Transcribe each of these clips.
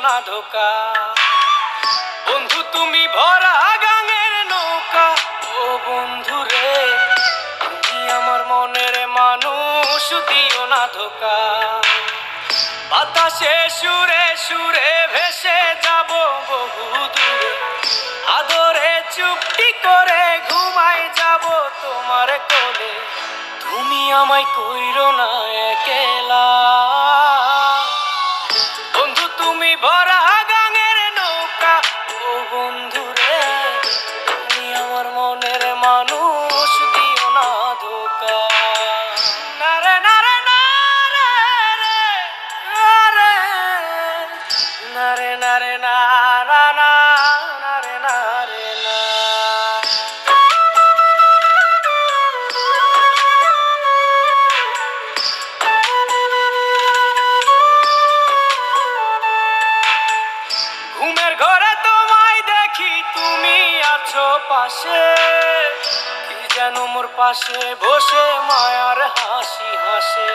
না ধোকা। বন্ধু তুমি ভরা গাঙের নৌকা, ও বন্ধু রে তুমি আমার মনের মানুষ, দিও না ধোকা। বাতাসে সুরে সুরে ভেসে যাব বহু দূরে, আদরে চুপটি করে ঘুমাই যাব তোমার কোলে। তুমি আমায় কইরো না একলা, বন্ধু তুমি ভরা গাঙের নৌকা, ও বন্ধু রে তুমি আমার মনের মানুষ, দিও না ধোকা। নারে নারে নারে রে, নারে নারে নারে নারা না, নারে নারে না। ঘুমের ঘরে তোমায় দেখি তুমি আছো পাশে, কি যেন মোর পাশে বসে মায়ার হাসি হাসে।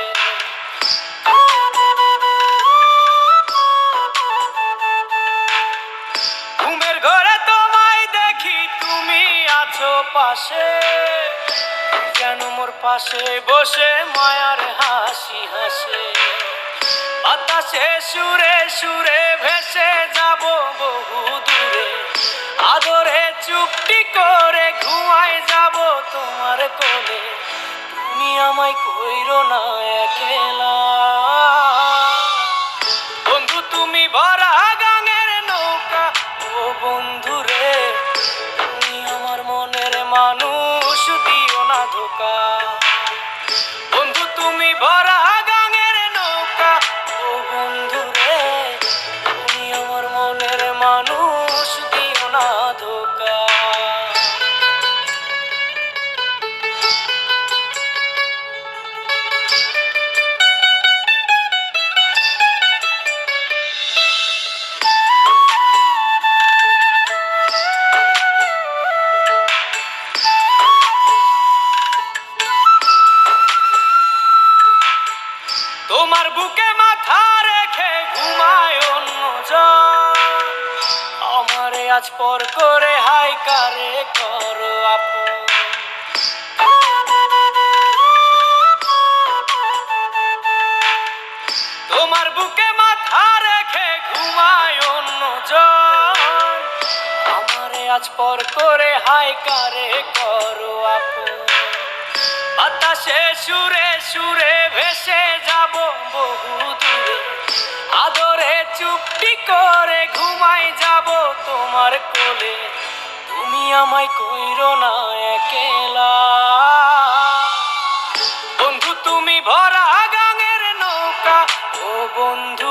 ঘুমের ঘরে তোমায় দেখি তুমি আছো পাশে, কি যেন মোর পাশে বসে মায়ার হাসি হাসে। বাতাসে সুরে সুরে ভেসে যাব বহু দূরে, আদরে চুপটি করে ঘুমাই যাব তোমার কোলে। তুমি আমায় কইরো না একলা, বন্ধু তুমি ভরা গাঙের নৌকা, ও বন্ধু রে তুমি আমার মনের মানুষ, দিও না ধোকা। বন্ধু তুমি ভরা গাঙের নৌকা, ও বন্ধু রে তুমি আমার মনের মানুষ, দিও না ধোকা। তোমার বুকে মাথা রেখে ঘুমায় অন্যজন, আমারে আজ পর করে হাই কারে করো আপন। তোমার বুকে মাথা রেখে ঘুমায় অন্যজন, আমারে আজ পর করে হাই কারে করো আপন। বাতাসে সুরে সুরে ভেসে যাব বহু দূরে, আদরে চুপটি করে ঘুমাই যাব তোমার কোলে। তুমি আমায় কইরো না একলা, বন্ধু তুমি ভরা গাঙের নৌকা, ও বন্ধু